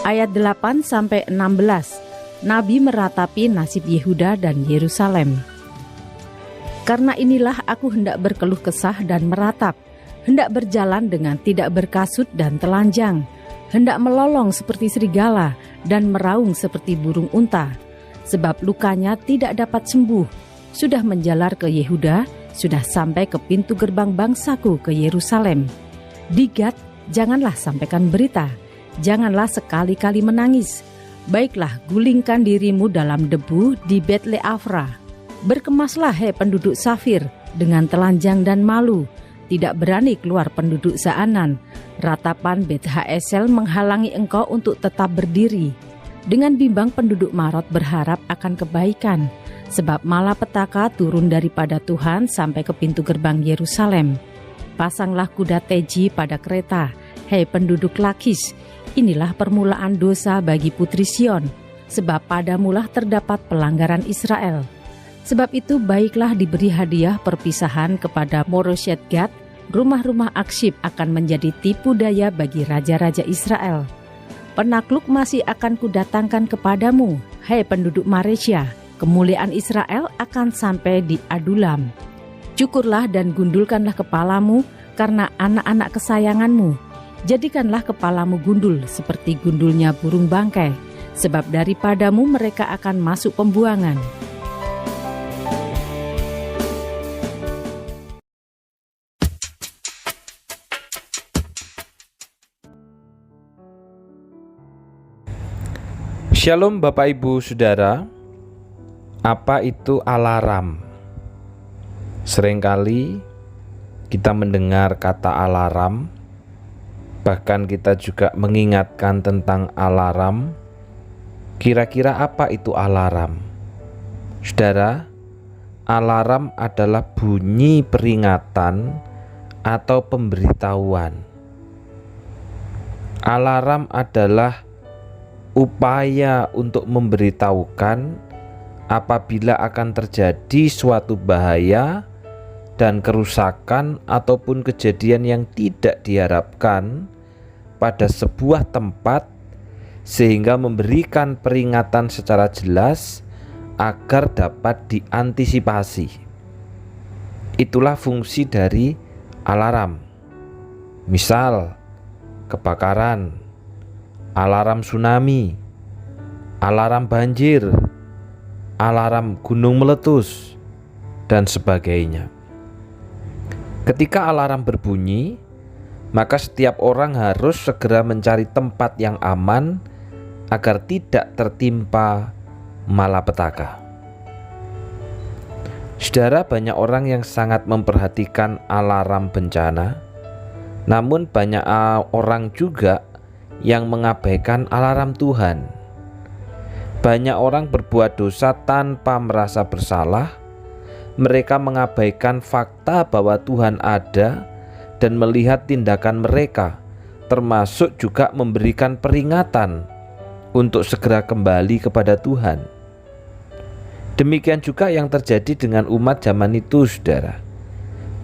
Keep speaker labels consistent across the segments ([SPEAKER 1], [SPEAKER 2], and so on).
[SPEAKER 1] Ayat 8-16, Nabi meratapi nasib Yehuda dan Yerusalem. Karena inilah aku hendak berkeluh kesah dan meratap, hendak berjalan dengan tidak berkasut dan telanjang, hendak melolong seperti serigala dan meraung seperti burung unta. Sebab lukanya tidak dapat sembuh, sudah menjalar ke Yehuda, sudah sampai ke pintu gerbang bangsaku ke Yerusalem. Di Gad, janganlah sampaikan berita, janganlah sekali-kali menangis. Baiklah, gulingkan dirimu dalam debu di Bet-le-Afra. Berkemaslah, hai penduduk Safir, dengan telanjang dan malu. Tidak berani keluar penduduk Zaanan. Ratapan Bet-Haesel menghalangi engkau untuk tetap berdiri. Dengan bimbang penduduk Marot berharap akan kebaikan, sebab malapetaka turun daripada Tuhan sampai ke pintu gerbang Yerusalem. Pasanglah kuda teji pada kereta, hai penduduk Lakis. Inilah permulaan dosa bagi putri Sion, sebab padamulah terdapat pelanggaran Israel. Sebab itu baiklah diberi hadiah perpisahan kepada Moroshet Gad, rumah-rumah Aksib akan menjadi tipu daya bagi raja-raja Israel. Penakluk masih akan kudatangkan kepadamu, hai penduduk Maresya, kemuliaan Israel akan sampai di Adulam. Cukurlah dan gundulkanlah kepalamu karena anak-anak kesayanganmu. Jadikanlah kepalamu gundul seperti gundulnya burung bangkai, sebab daripadamu mereka akan masuk pembuangan.
[SPEAKER 2] Shalom Bapak Ibu Saudara. Apa itu alarm? Seringkali kita mendengar kata alarm, bahkan kita juga mengingatkan tentang alarm. Kira-kira apa itu alarm? Saudara, alarm adalah bunyi peringatan atau pemberitahuan. Alarm adalah upaya untuk memberitahukan apabila akan terjadi suatu bahaya dan kerusakan ataupun kejadian yang tidak diharapkan pada sebuah tempat, sehingga memberikan peringatan secara jelas agar dapat diantisipasi. Itulah fungsi dari alarm. Misal, kebakaran, alarm tsunami, alarm banjir, alarm gunung meletus, dan sebagainya. Ketika alarm berbunyi, maka setiap orang harus segera mencari tempat yang aman agar tidak tertimpa malapetaka. Saudara, banyak orang yang sangat memperhatikan alarm bencana, namun banyak orang juga yang mengabaikan alarm Tuhan. Banyak orang berbuat dosa tanpa merasa bersalah. Mereka mengabaikan fakta bahwa Tuhan ada dan melihat tindakan mereka, termasuk juga memberikan peringatan untuk segera kembali kepada Tuhan. Demikian juga yang terjadi dengan umat zaman itu, saudara.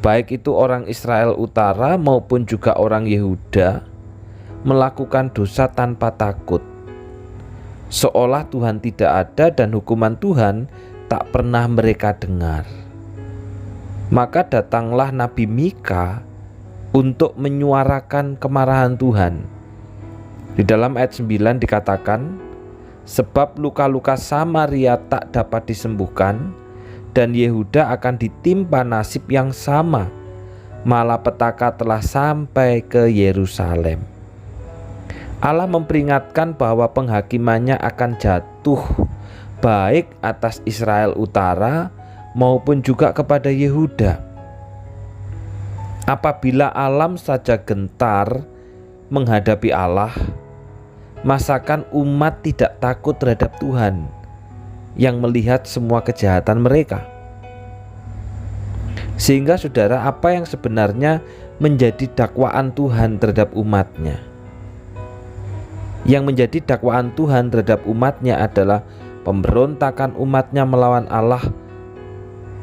[SPEAKER 2] Baik itu orang Israel Utara maupun juga orang Yehuda melakukan dosa tanpa takut, seolah Tuhan tidak ada dan hukuman Tuhan tak pernah mereka dengar. Maka datanglah Nabi Mika untuk menyuarakan kemarahan Tuhan. Di dalam ayat 9 dikatakan, sebab luka-luka Samaria tak dapat disembuhkan, dan Yehuda akan ditimpa nasib yang sama. Malapetaka telah sampai ke Yerusalem. Allah memperingatkan bahwa penghakimannya akan jatuh baik atas Israel Utara maupun juga kepada Yehuda. Apabila alam saja gentar menghadapi Allah, masakan umat tidak takut terhadap Tuhan yang melihat semua kejahatan mereka? Sehingga saudara, apa yang sebenarnya menjadi dakwaan Tuhan terhadap umatnya? Yang menjadi dakwaan Tuhan terhadap umatnya adalah pemberontakan umatnya melawan Allah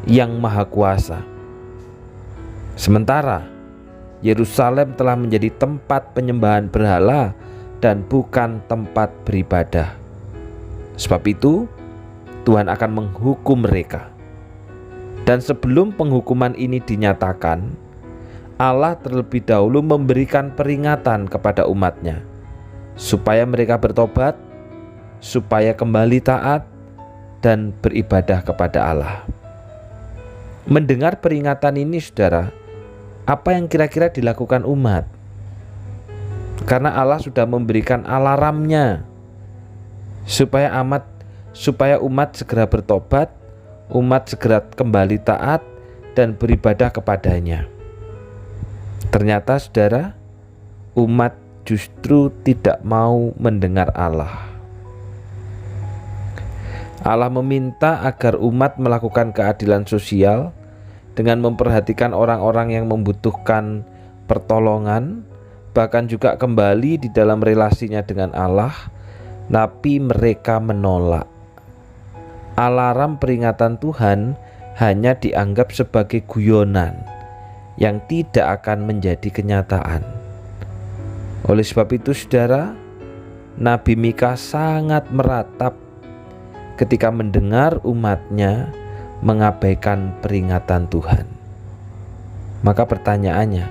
[SPEAKER 2] yang Maha Kuasa. Sementara Yerusalem telah menjadi tempat penyembahan berhala dan bukan tempat beribadah. Sebab itu, Tuhan akan menghukum mereka. Dan sebelum penghukuman ini dinyatakan, Allah terlebih dahulu memberikan peringatan kepada umatnya, supaya mereka bertobat, supaya kembali taat, dan beribadah kepada Allah. Mendengar peringatan ini, saudara, apa yang kira-kira dilakukan umat? Karena Allah sudah memberikan alarmnya, supaya umat segera bertobat, umat segera kembali taat dan beribadah kepadanya. Ternyata saudara, umat justru tidak mau mendengar Allah. Allah meminta agar umat melakukan keadilan sosial dengan memperhatikan orang-orang yang membutuhkan pertolongan, bahkan juga kembali di dalam relasinya dengan Allah, tapi mereka menolak. Alarm peringatan Tuhan hanya dianggap sebagai guyonan yang tidak akan menjadi kenyataan. Oleh sebab itu, saudara, Nabi Mika sangat meratap ketika mendengar umatnya mengabaikan peringatan Tuhan. Maka pertanyaannya,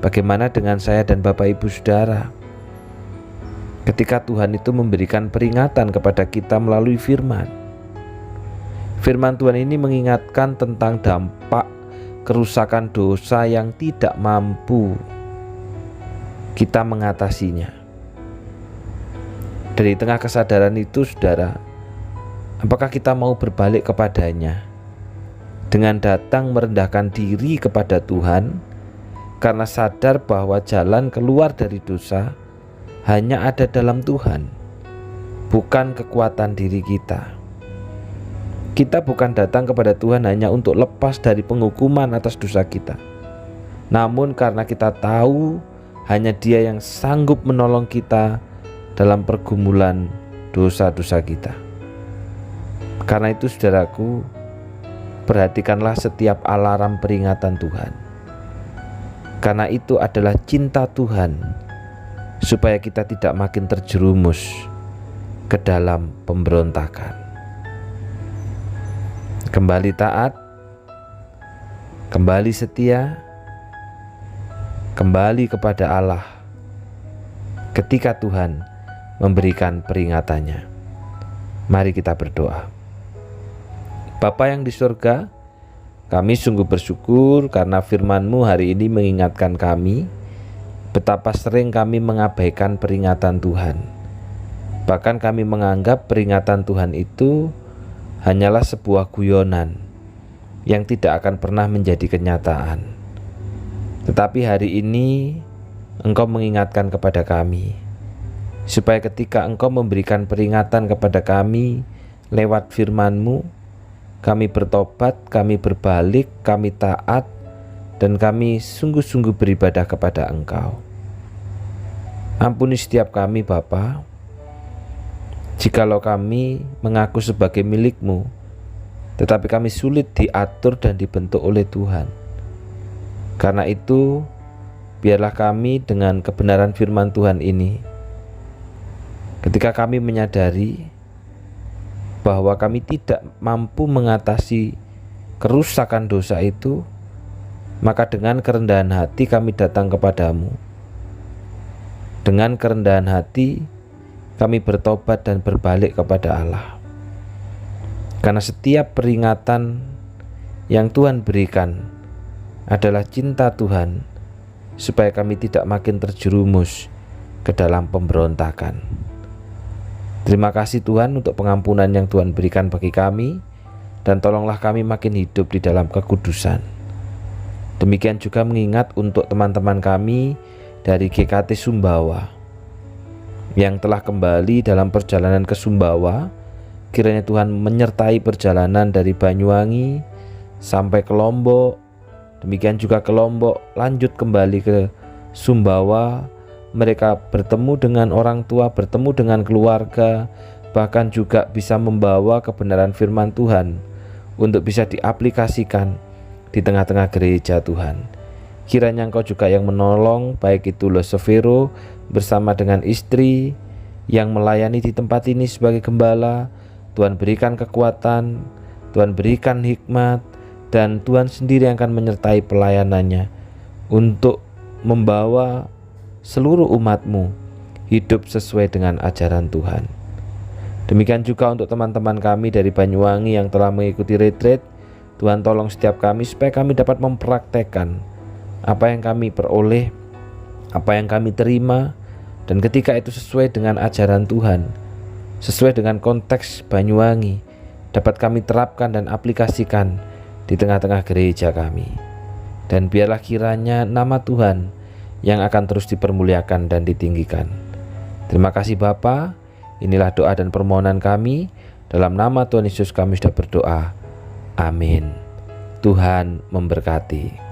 [SPEAKER 2] bagaimana dengan saya dan Bapak Ibu saudara? Ketika Tuhan itu memberikan peringatan kepada kita melalui firman. Firman Tuhan ini mengingatkan tentang dampak kerusakan dosa yang tidak mampu kita mengatasinya. Dari tengah kesadaran itu, saudara, apakah kita mau berbalik kepadanya dengan datang merendahkan diri kepada Tuhan karena sadar bahwa jalan keluar dari dosa hanya ada dalam Tuhan, bukan kekuatan diri kita. Kita bukan datang kepada Tuhan hanya untuk lepas dari penghukuman atas dosa kita, namun karena kita tahu hanya Dia yang sanggup menolong kita dalam pergumulan dosa-dosa kita. Karena itu, saudaraku, perhatikanlah setiap alarm peringatan Tuhan, karena itu adalah cinta Tuhan, supaya kita tidak makin terjerumus ke dalam pemberontakan. Kembali taat, kembali setia, kembali kepada Allah ketika Tuhan memberikan peringatannya. Mari kita berdoa. Bapa yang di surga, kami sungguh bersyukur karena firman-Mu hari ini mengingatkan kami betapa sering kami mengabaikan peringatan Tuhan. Bahkan kami menganggap peringatan Tuhan itu hanyalah sebuah guyonan yang tidak akan pernah menjadi kenyataan. Tetapi hari ini Engkau mengingatkan kepada kami, supaya ketika Engkau memberikan peringatan kepada kami lewat firman-Mu, kami bertobat, kami berbalik, kami taat, dan kami sungguh-sungguh beribadah kepada Engkau. Ampuni setiap kami, Bapa, jikalau kami mengaku sebagai milik-Mu, tetapi kami sulit diatur dan dibentuk oleh Tuhan. Karena itu, biarlah kami dengan kebenaran firman Tuhan ini, ketika kami menyadari bahwa kami tidak mampu mengatasi kerusakan dosa itu, maka dengan kerendahan hati kami datang kepadamu. Dengan kerendahan hati kami bertobat dan berbalik kepada Allah. Karena setiap peringatan yang Tuhan berikan adalah cinta Tuhan, supaya kami tidak makin terjerumus ke dalam pemberontakan. Terima kasih Tuhan untuk pengampunan yang Tuhan berikan bagi kami, dan tolonglah kami makin hidup di dalam kekudusan. Demikian juga mengingat untuk teman-teman kami dari GKT Sumbawa yang telah kembali dalam perjalanan ke Sumbawa. Kiranya Tuhan menyertai perjalanan dari Banyuwangi sampai ke Lombok, demikian juga ke Lombok lanjut kembali ke Sumbawa. Mereka bertemu dengan orang tua, bertemu dengan keluarga, bahkan juga bisa membawa kebenaran firman Tuhan untuk bisa diaplikasikan di tengah-tengah gereja Tuhan. Kiranya Engkau juga yang menolong, baik itu Los Severo bersama dengan istri yang melayani di tempat ini sebagai gembala. Tuhan berikan kekuatan, Tuhan berikan hikmat, dan Tuhan sendiri yang akan menyertai pelayanannya untuk membawa seluruh umat-Mu hidup sesuai dengan ajaran Tuhan. Demikian juga untuk teman-teman kami dari Banyuwangi yang telah mengikuti retreat. Tuhan tolong setiap kami supaya kami dapat mempraktekkan apa yang kami peroleh, apa yang kami terima, dan ketika itu sesuai dengan ajaran Tuhan, sesuai dengan konteks Banyuwangi, dapat kami terapkan dan aplikasikan di tengah-tengah gereja kami. Dan biarlah kiranya nama Tuhan yang akan terus dipermuliakan dan ditinggikan. Terima kasih Bapa. Inilah doa dan permohonan kami. Dalam nama Tuhan Yesus kami sudah berdoa. Amin. Tuhan memberkati.